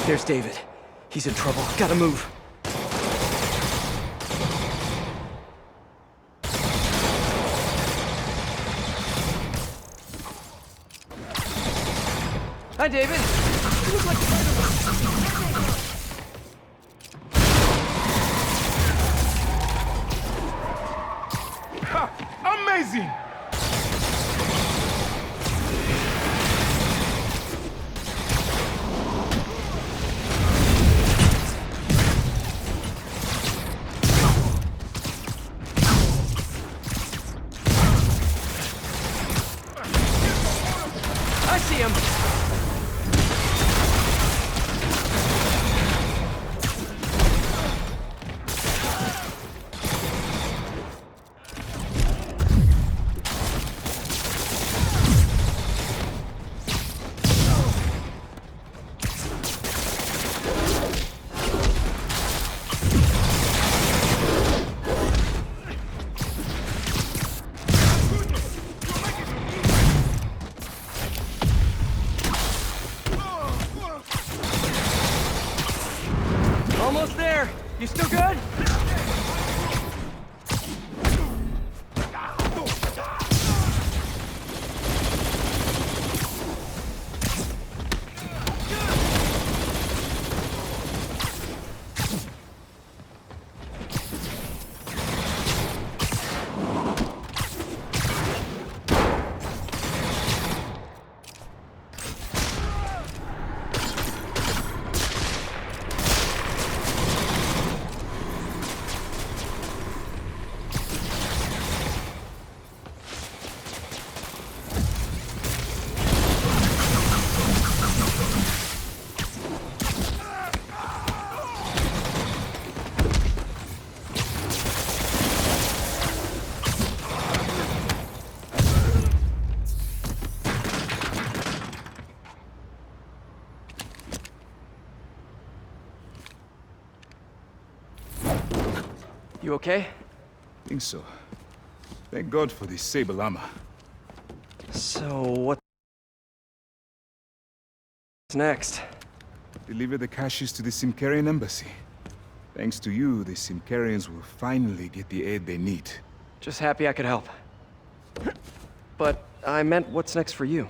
There's David. He's in trouble. Gotta move. Hi, David. You look like Ha! Amazing! I see him. Almost there. You still good? You okay? Think so. Thank God for this sable armor. So, what's next? Deliver the caches to the Simkarian embassy. Thanks to you, the Simkarians will finally get the aid they need. Just happy I could help. But I meant what's next for you?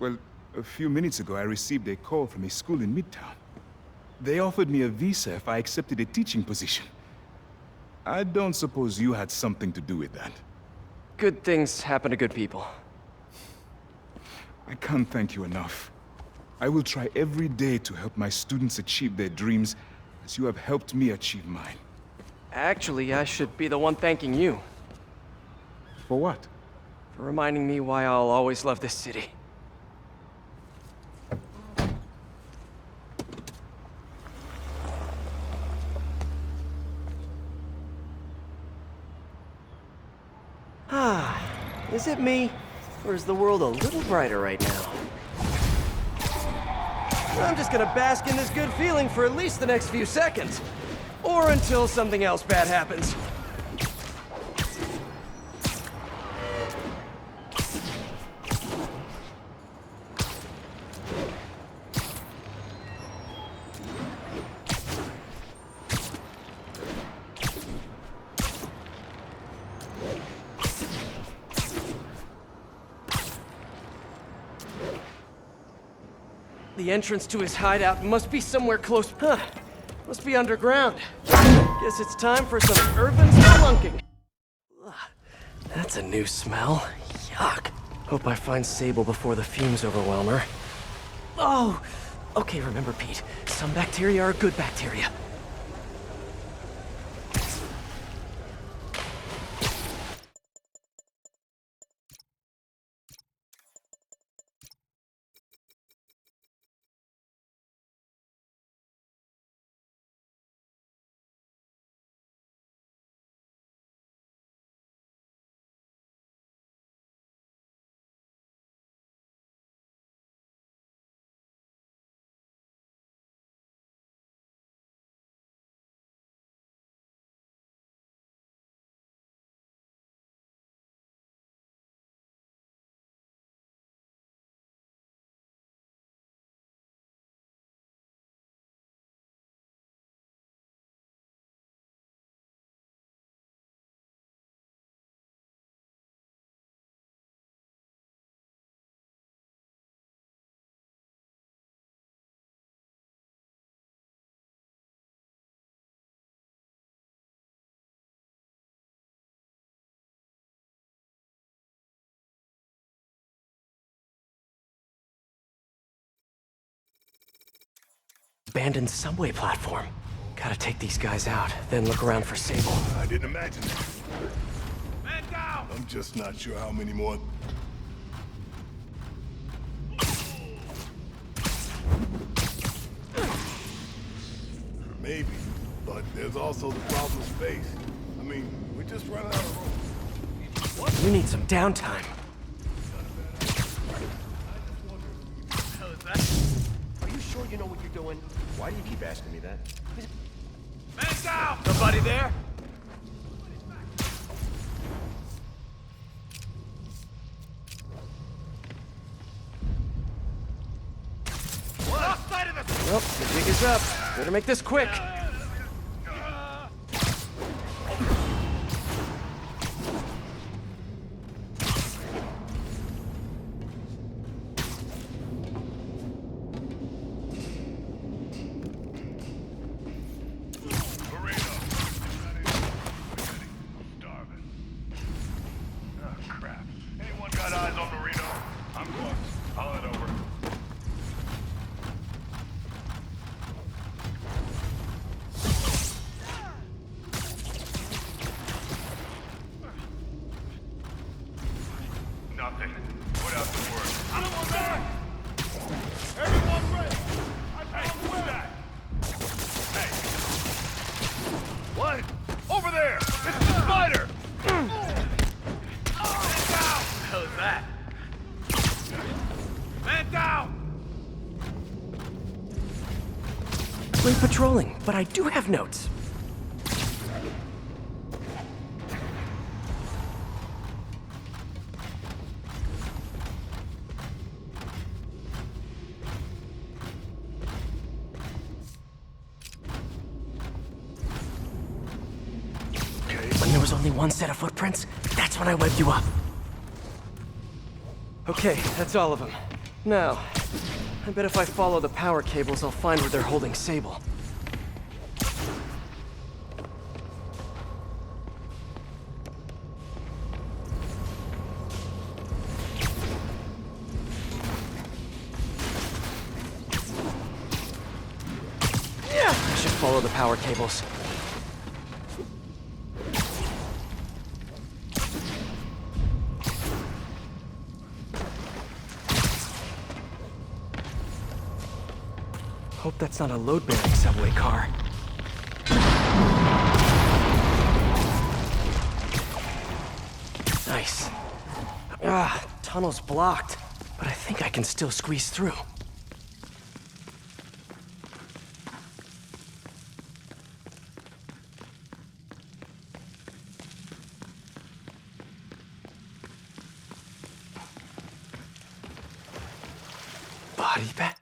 Well, a few minutes ago I received a call from a school in Midtown. They offered me a visa if I accepted a teaching position. I don't suppose you had something to do with that. Good things happen to good people. I can't thank you enough. I will try every day to help my students achieve their dreams as you have helped me achieve mine. Actually, I should be the one thanking you. For what? For reminding me why I'll always love this city. Ah, is it me? Or is the world a little brighter right now? I'm just gonna bask in this good feeling for at least the next few seconds. Or until something else bad happens. The entrance to his hideout must be somewhere close. Huh. Must be underground. Guess it's time for some urban spelunking. Ugh, that's a new smell. Yuck. Hope I find Sable before the fumes overwhelm her. Oh! Okay, remember, Pete. Some bacteria are good bacteria. Abandoned subway platform. Gotta take these guys out, then look around for Sable. I didn't imagine that. Man down! I'm just not sure how many more. Maybe, but there's also the problem of space. I mean, we're just running out of room. You need some downtime. Are you sure you know what you're doing? Why do you keep asking me that? Man down! Somebody there? Lost sight of the... Well, the jig is up. Better make this quick. Nothing. Put out the word. I don't want that! Everyone ready! Hey, who's that? Hey. What? Over there! It's the spider! Man down! How's that? Man down! Great patrolling, but I do have notes. When there was only one set of footprints, that's when I webmed you up. Okay, that's all of them. Now, I bet if I follow the power cables, I'll find where they're holding Sable. Yeah, I should follow the power cables. Hope that's not a load-bearing subway car. Nice. Tunnel's blocked, but I think I can still squeeze through. Body bag?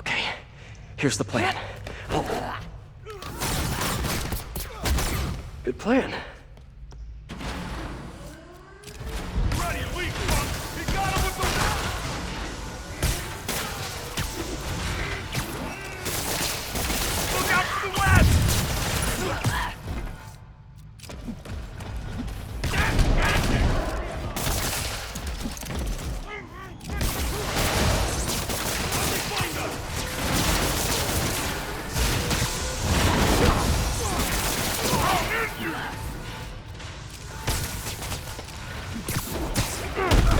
Okay, here's the plan. Good plan. Ready, weak punk! You got him with the... Look out to the west!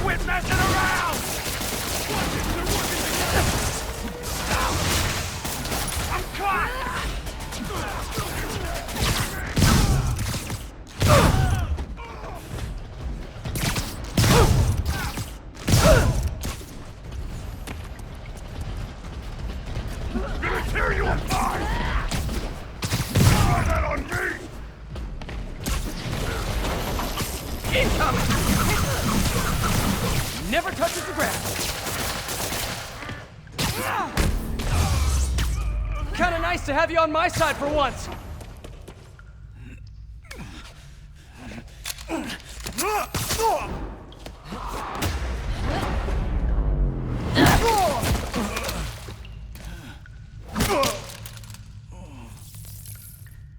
Quit messing around! Watch it, they're working together! I'm caught! I'm gonna tear you apart! Try that on me! Incoming! Never touches the ground. Kinda nice to have you on my side for once.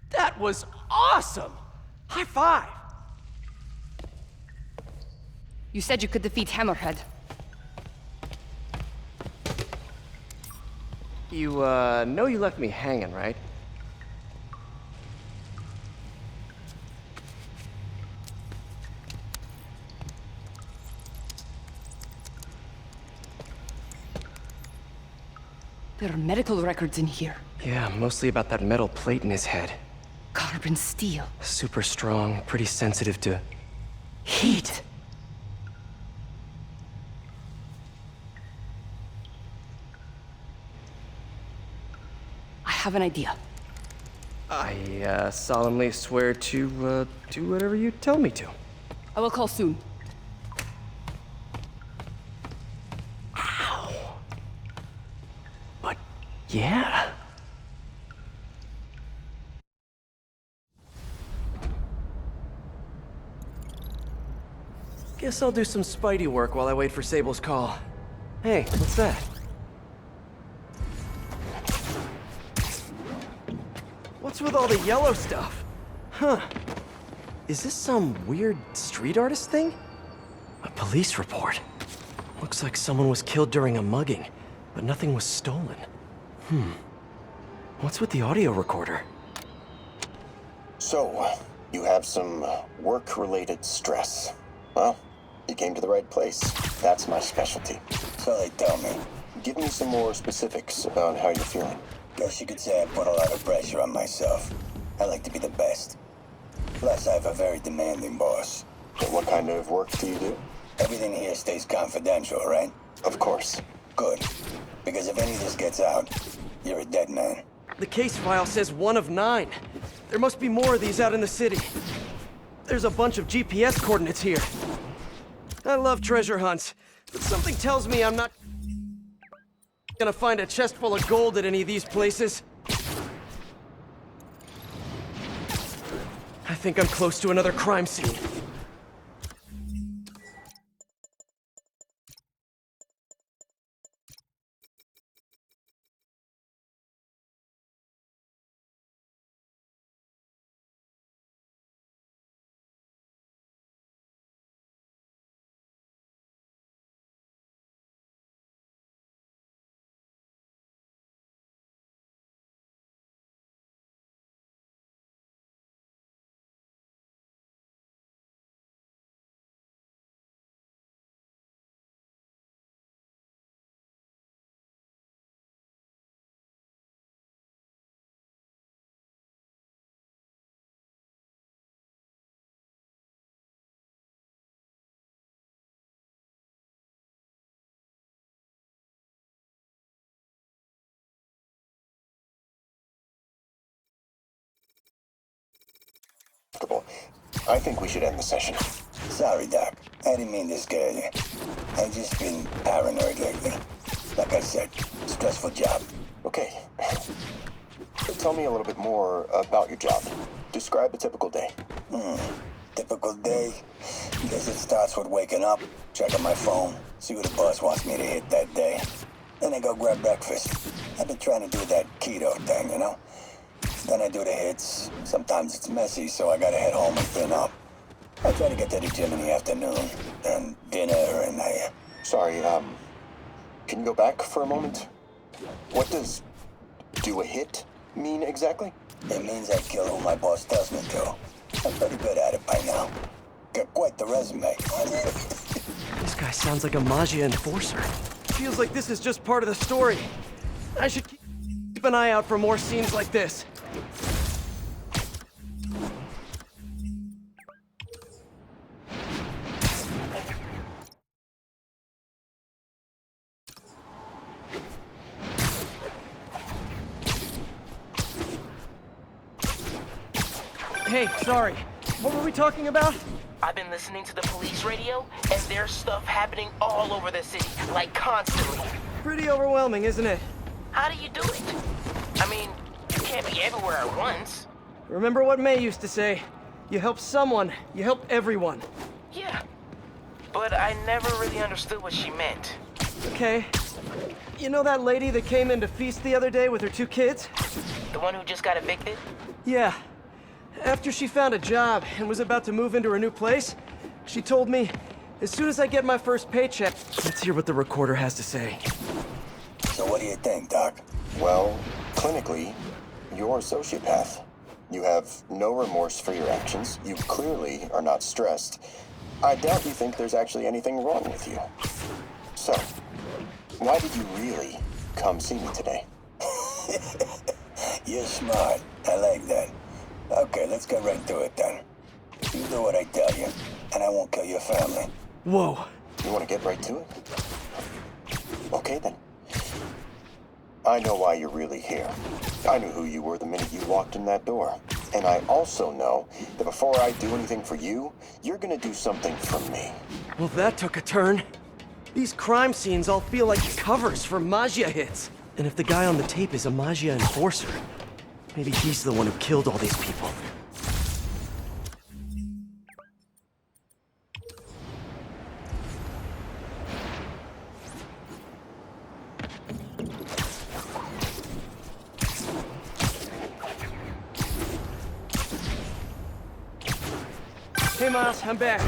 That was awesome! High five! You said you could defeat Hammerhead. You, know you left me hanging, right? There are medical records in here. Yeah, mostly about that metal plate in his head. Carbon steel. Super strong, pretty sensitive to Heat. I have an idea. I, solemnly swear to, do whatever you tell me to. I will call soon. Ow. But, yeah. Guess I'll do some Spidey work while I wait for Sable's call. Hey, what's that? What's with all the yellow stuff? Huh. Is this some weird street artist thing? A police report. Looks like someone was killed during a mugging, but nothing was stolen. What's with the audio recorder? So, you have some work-related stress. Well, you came to the right place. That's my specialty. So they tell me. Give me some more specifics about how you're feeling. Guess you could say I put a lot of pressure on myself. I like to be the best. Plus, I have a very demanding boss. So what kind of work do you do? Everything here stays confidential, right? Of course. Good. Because if any of this gets out, you're a dead man. The case file says 1 of 9. There must be more of these out in the city. There's a bunch of GPS coordinates here. I love treasure hunts, but something tells me I'm not gonna find a chest full of gold at any of these places. I think I'm close to another crime scene. I think we should end the session. Sorry, Doc. I didn't mean to scare you. I've just been paranoid lately. Like I said, stressful job. Okay. So tell me a little bit more about your job. Describe a typical day. Typical day? Guess it starts with waking up, checking my phone, see what the boss wants me to hit that day. Then I go grab breakfast. I've been trying to do that keto thing, you know? Then I do the hits. Sometimes it's messy, so I gotta head home and thin up. I try to get to the gym in the afternoon, and dinner, and Sorry, can you go back for a moment? What does do a hit mean exactly? It means I kill who my boss tells me to. I'm pretty good at it by now. Got quite the resume. This guy sounds like a Maggia enforcer. Feels like this is just part of the story. I should keep an eye out for more scenes like this. Hey, sorry. What were we talking about? I've been listening to the police radio, and there's stuff happening all over the city, like constantly. Pretty overwhelming, isn't it? How do you do it? I mean, you can't be everywhere at once. Remember what May used to say? You help someone, you help everyone. Yeah, but I never really understood what she meant. Okay. You know that lady that came in to feast the other day with her 2 kids? The one who just got evicted? Yeah. After she found a job and was about to move into her new place, she told me, as soon as I get my first paycheck, let's hear what the recorder has to say. So what do you think, Doc? Well, clinically, you're a sociopath. You have no remorse for your actions. You clearly are not stressed. I doubt you think there's actually anything wrong with you. So, why did you really come see me today? You're smart. I like that. Okay, let's get right to it then. You do what I tell you, and I won't kill your family. Whoa. You want to get right to it? Okay, then. I know why you're really here. I knew who you were the minute you walked in that door. And I also know that before I do anything for you, you're gonna do something for me. Well, that took a turn. These crime scenes all feel like covers for Maggia hits. And if the guy on the tape is a Maggia enforcer, maybe he's the one who killed all these people. Hey, Miles, I'm back.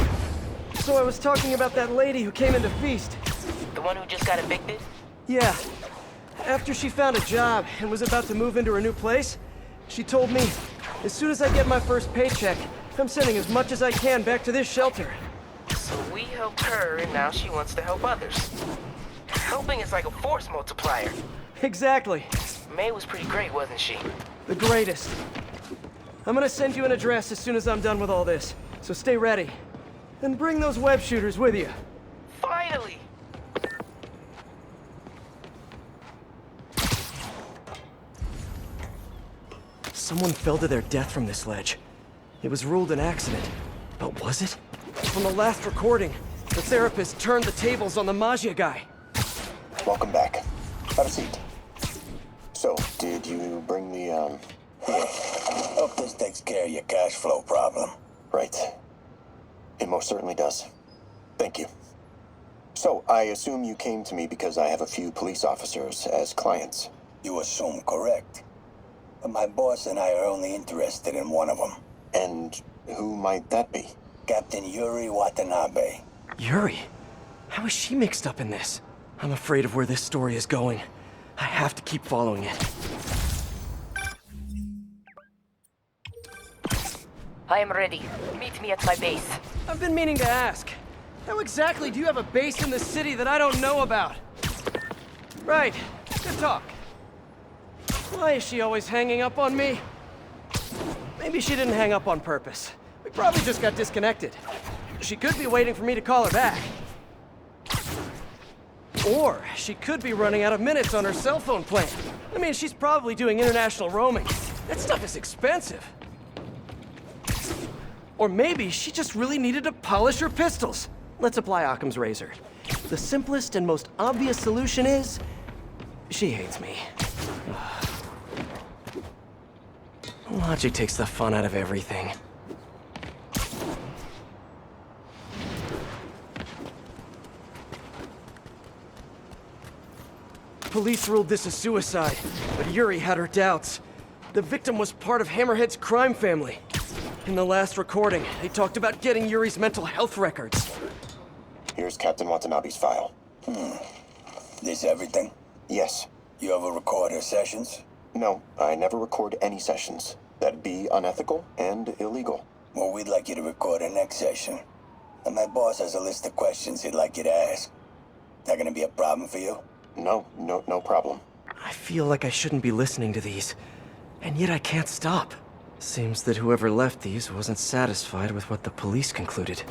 So I was talking about that lady who came in to feast. The one who just got evicted? Yeah. After she found a job and was about to move into her new place, she told me, as soon as I get my first paycheck, I'm sending as much as I can back to this shelter. So we helped her, and now she wants to help others. Helping is like a force multiplier. Exactly. May was pretty great, wasn't she? The greatest. I'm gonna send you an address as soon as I'm done with all this, so stay ready. And bring those web shooters with you. Finally! Someone fell to their death from this ledge. It was ruled an accident. But was it? From the last recording, the therapist turned the tables on the Maggia guy. Welcome back. Have a seat. So, did you bring the, Here. Hope this takes care of your cash flow problem. Right. It most certainly does. Thank you. So, I assume you came to me because I have a few police officers as clients. You assume correct. But my boss and I are only interested in one of them. And who might that be? Captain Yuri Watanabe. Yuri? How is she mixed up in this? I'm afraid of where this story is going. I have to keep following it. I am ready. Meet me at my base. I've been meaning to ask. How exactly do you have a base in the city that I don't know about? Right. Good talk. Why is she always hanging up on me? Maybe she didn't hang up on purpose. We probably just got disconnected. She could be waiting for me to call her back. Or she could be running out of minutes on her cell phone plan. I mean, she's probably doing international roaming. That stuff is expensive. Or maybe she just really needed to polish her pistols. Let's apply Occam's razor. The simplest and most obvious solution is She hates me. Logic takes the fun out of everything. Police ruled this a suicide, but Yuri had her doubts. The victim was part of Hammerhead's crime family. In the last recording, they talked about getting Yuri's mental health records. Here's Captain Watanabe's file. This everything? Yes. You ever record her sessions? No, I never record any sessions. That'd be unethical and illegal. Well, we'd like you to record her next session. And my boss has a list of questions he'd like you to ask. That gonna be a problem for you? No problem. I feel like I shouldn't be listening to these, and yet I can't stop. Seems that whoever left these wasn't satisfied with what the police concluded.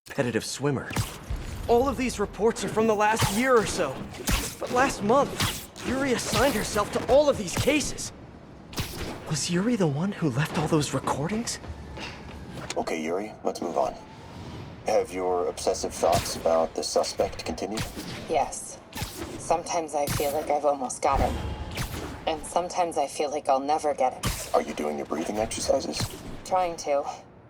Competitive swimmer. All of these reports are from the last year or so. But last month, Yuri assigned herself to all of these cases. Was Yuri the one who left all those recordings? Okay, Yuri, let's move on. Have your obsessive thoughts about the suspect continued? Yes. Sometimes I feel like I've almost got him. And sometimes I feel like I'll never get him. Are you doing your breathing exercises? Trying to.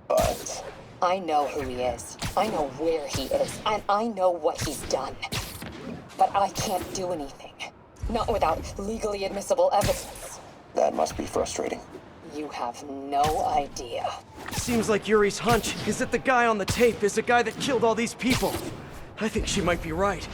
But... I know who he is. I know where he is. And I know what he's done. But I can't do anything. Not without legally admissible evidence. that must be frustrating. You have no idea. Seems like Yuri's hunch is that the guy on the tape is the guy that killed all these people. I think she might be right.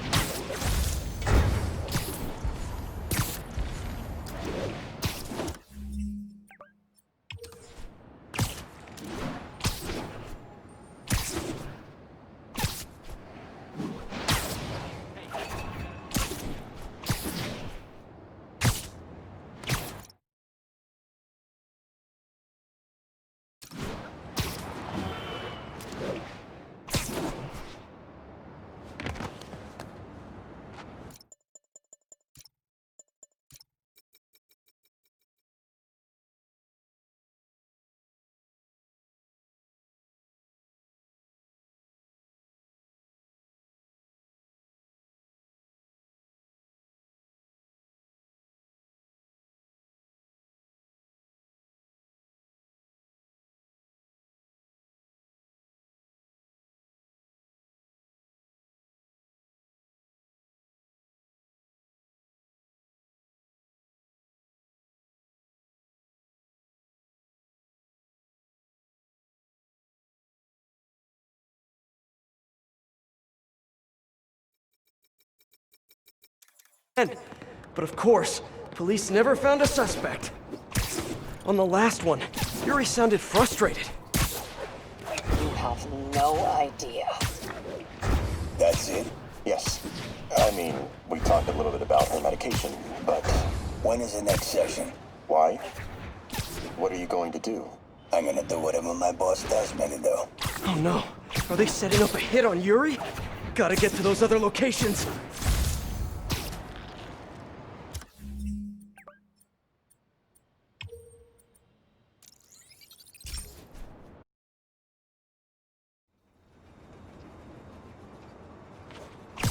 But of course, police never found a suspect. On the last one, Yuri sounded frustrated. You have no idea. That's it? Yes. I mean, we talked a little bit about her medication, but... When is the next session? Why? What are you going to do? I'm gonna do whatever my boss tells me to do. Oh no. Are they setting up a hit on Yuri? Gotta get to those other locations.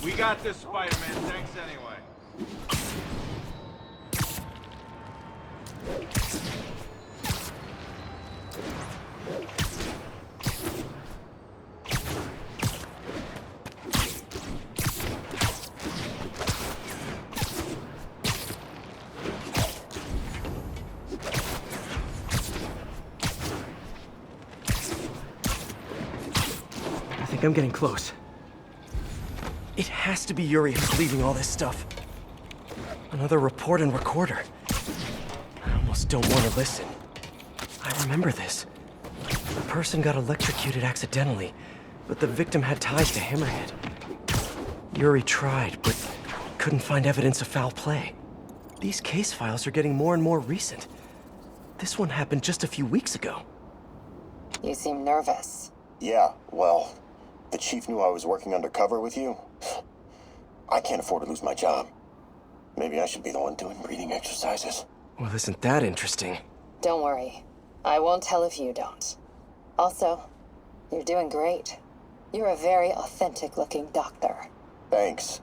We got this, Spider-Man. Thanks anyway. I think I'm getting close. It has to be Yuri who's leaving all this stuff. Another report and recorder. I almost don't want to listen. I remember this. The person got electrocuted accidentally, but the victim had ties to Hammerhead. Yuri tried, but couldn't find evidence of foul play. These case files are getting more and more recent. This one happened just a few weeks ago. You seem nervous. Yeah, well, the chief knew I was working undercover with you. I can't afford to lose my job. Maybe I should be the one doing breathing exercises. Well, isn't that interesting? Don't worry. I won't tell if you don't. Also, you're doing great. You're a very authentic-looking doctor. Thanks.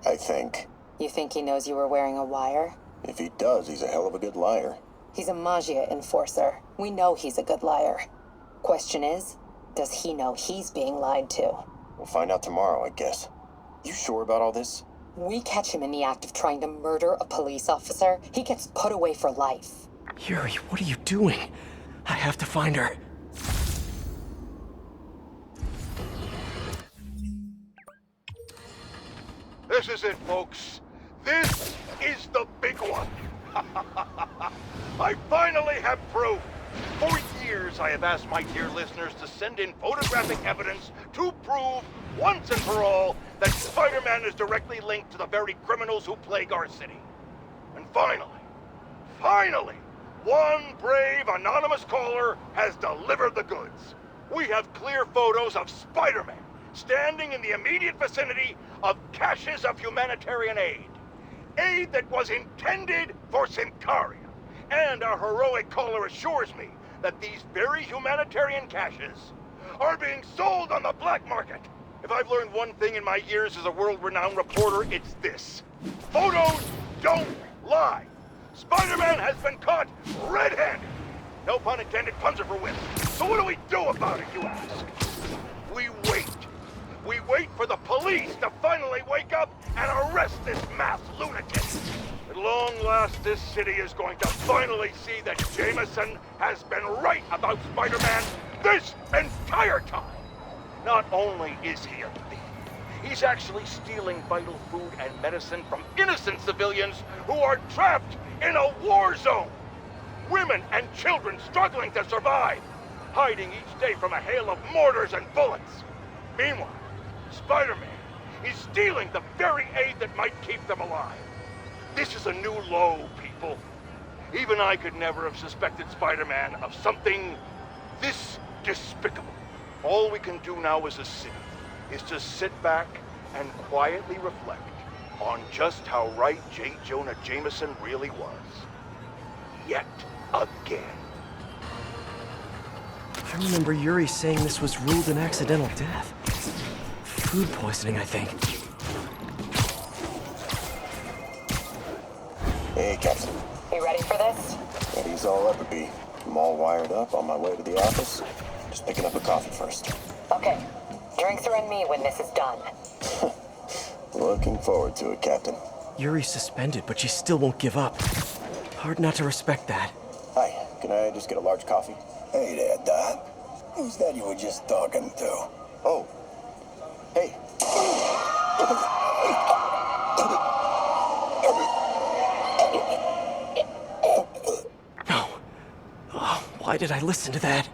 I think. You think he knows you were wearing a wire? If he does, he's a hell of a good liar. He's a Magia enforcer. We know he's a good liar. Question is, does he know he's being lied to? We'll find out tomorrow, I guess. You sure about all this? We catch him in the act of trying to murder a police officer, he gets put away for life. Yuri, what are you doing? I have to find her. This is it, folks. This is the big one. I finally have proof. For years, I have asked my dear listeners to send in photographic evidence to prove, once and for all, that Spider-Man is directly linked to the very criminals who plague our city. And finally, one brave anonymous caller has delivered the goods. We have clear photos of Spider-Man standing in the immediate vicinity of caches of humanitarian aid. Aid that was intended for Sincaria. And our heroic caller assures me that these very humanitarian caches are being sold on the black market. If I've learned one thing in my years as a world-renowned reporter, it's this. Photos don't lie. Spider-Man has been caught red-handed. No pun intended, puns are for women. So what do we do about it, you ask? We wait. We wait for the police to finally wake up and arrest this mass lunatic. At long last, this city is going to finally see that Jameson has been right about Spider-Man this entire time. Not only is he a thief, he's actually stealing vital food and medicine from innocent civilians who are trapped in a war zone. Women and children struggling to survive, hiding each day from a hail of mortars and bullets. Meanwhile, Spider-Man is stealing the very aid that might keep them alive. This is a new low, people. Even I could never have suspected Spider-Man of something this despicable. All we can do now as a city is to sit back and quietly reflect on just how right J. Jonah Jameson really was. Yet again. I remember Yuri saying this was ruled an accidental death. Food poisoning, I think. Hey, Captain. You ready for this? Ready's all up, B. I'm all wired up on my way to the office. Just picking up a coffee first. Okay. Drinks are on me when this is done. Looking forward to it, Captain. Yuri's suspended, but she still won't give up. Hard not to respect that. Hi, can I just get a large coffee? Hey there, Doc. Who's that you were just talking to? Oh. Hey. No. Oh, why did I listen to that?